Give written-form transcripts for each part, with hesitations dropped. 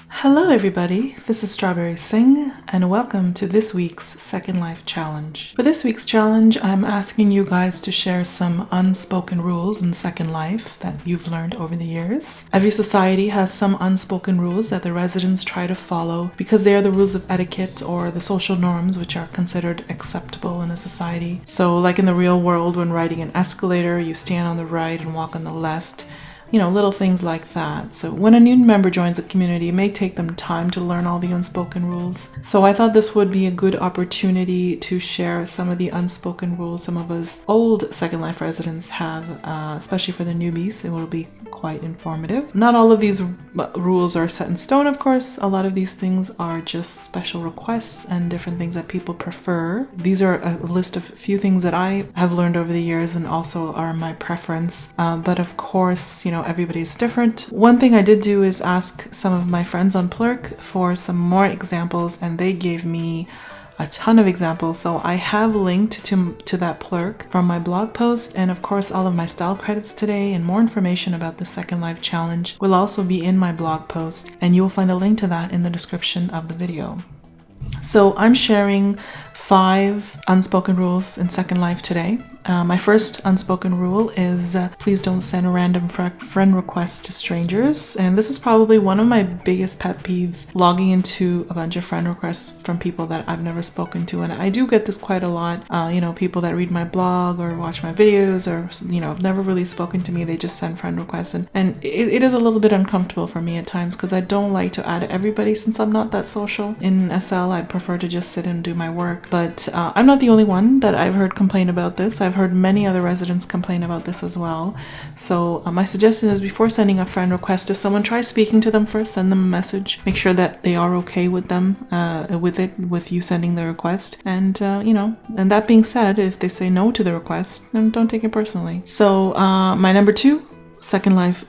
Hello everybody, this is Strawberry Singh and welcome to this week's Second Life Challenge. For this week's challenge, I'm asking you guys to share some unspoken rules in Second Life that you've learned over the years. Every society has some unspoken rules that the residents try to follow because they are the rules of etiquette or the social norms which are considered acceptable in a society. So like in the real world, when riding an escalator, you stand on the right and walk on the left. Little things like that. So when a new member joins a community, it may take them time to learn all the unspoken rules. So I thought this would be a good opportunity to share some of the unspoken rules some of us old Second Life residents have, especially for the newbies. It will be quite informative. Not all of these rules are set in stone, of course. A lot of these things are just special requests and different things that people prefer. These are a list of few things that I have learned over the years and also are my preference. But of course, everybody's different. One thing I did do is ask some of my friends on Plurk for some more examples, and they gave me a ton of examples. So I have linked to that Plurk from my blog post, and of course all of my style credits today and more information about the Second Life Challenge will also be in my blog post, and you will find a link to that in the description of the video. So I'm sharing 5 unspoken rules in Second Life today. My first unspoken rule is please don't send random friend requests to strangers. And this is probably one of my biggest pet peeves, logging into a bunch of friend requests from people that I've never spoken to. And I do get this quite a lot. People that read my blog or watch my videos or, have never really spoken to me. They just send friend requests. And it is a little bit uncomfortable for me at times because I don't like to add everybody since I'm not that social. In SL, I prefer to just sit and do my work. But I'm not the only one that I've heard complain about this. I've heard many other residents complain about this as well. So my suggestion is before sending a friend request, if someone tries speaking to them first, send them a message. Make sure that they are okay with them, with you sending the request. And, and that being said, if they say no to the request, then don't take it personally. So my number 2, Second Life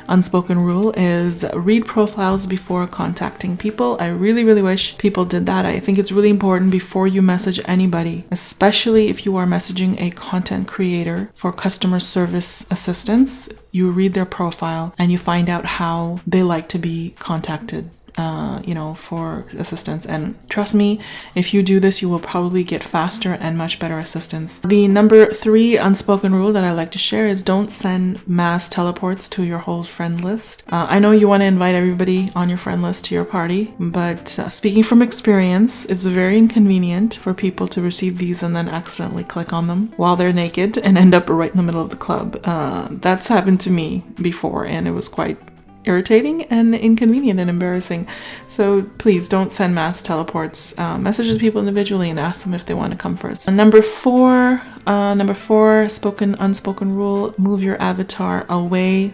unspoken rule is read profiles before contacting people. I really, really wish people did that. I think it's really important before you message anybody, especially if you are messaging a content creator for customer service assistance. You read their profile and you find out how they like to be contacted. For assistance. And trust me, if you do this, you will probably get faster and much better assistance. The number 3 unspoken rule that I like to share is don't send mass teleports to your whole friend list. I know you want to invite everybody on your friend list to your party, but speaking from experience, it's very inconvenient for people to receive these and then accidentally click on them while they're naked and end up right in the middle of the club. That's happened to me before, and it was quite irritating and inconvenient and embarrassing. So please don't send mass teleports. Message the people individually and ask them if they want to come first. And number four, unspoken rule, move your avatar away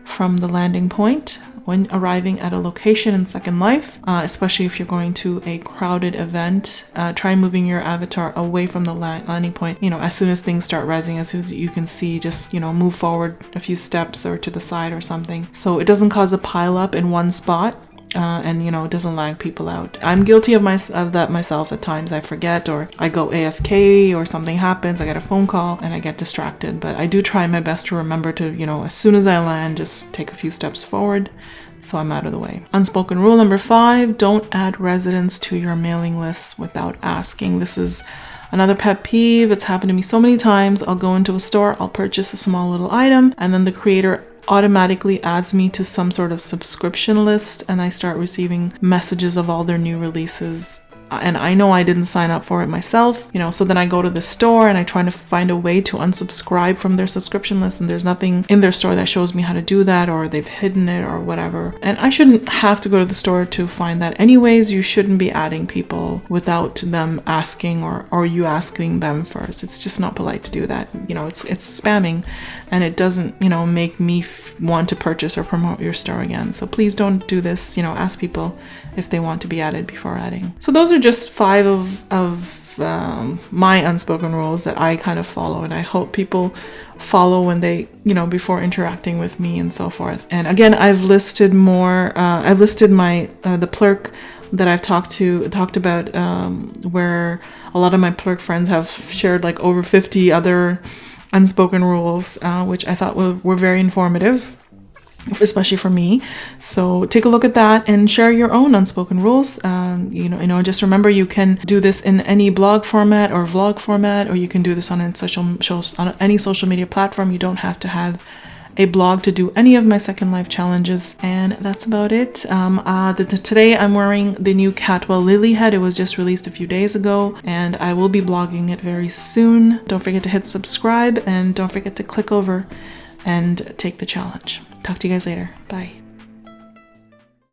from the landing point when arriving at a location in Second Life, especially if you're going to a crowded event. Try moving your avatar away from the landing point. As soon as things start rising, as soon as you can see, just move forward a few steps or to the side or something, so it doesn't cause a pile up in one spot. And it doesn't lag people out. I'm guilty of that myself at times. I forget, or I go AFK, or something happens, I get a phone call and I get distracted. But I do try my best to remember to, as soon as I land, just take a few steps forward so I'm out of the way. Unspoken rule number 5, don't add residents to your mailing lists without asking. This is another pet peeve. It's happened to me so many times. I'll go into a store, I'll purchase a small little item, and then the creator automatically adds me to some sort of subscription list, and I start receiving messages of all their new releases. And I know I didn't sign up for it myself, so then I go to the store and I try to find a way to unsubscribe from their subscription list, and there's nothing in their store that shows me how to do that, or they've hidden it or whatever. And I shouldn't have to go to the store to find that anyways. You shouldn't be adding people without them asking or you asking them first. It's just not polite to do that. It's spamming, and it doesn't, make me want to purchase or promote your store again. So please don't do this. Ask people if they want to be added before adding. So those are just 5 of my unspoken rules that I kind of follow, and I hope people follow when they, before interacting with me and so forth. And again, I've listed more. I've listed my the Plurk that I've talked about, where a lot of my Plurk friends have shared like over 50 other unspoken rules, which I thought were very informative. especially for me. So take a look at that and share your own unspoken rules. Just remember, you can do this in any blog format or vlog format, or you can do this on any social media platform. You don't have to have a blog to do any of my Second Life challenges. And that's about it. Today I'm wearing the new Catwell Lily head. It was just released a few days ago, and I will be blogging it very soon. Don't forget to hit subscribe, and don't forget to click over and take the challenge. Talk to you guys later. Bye.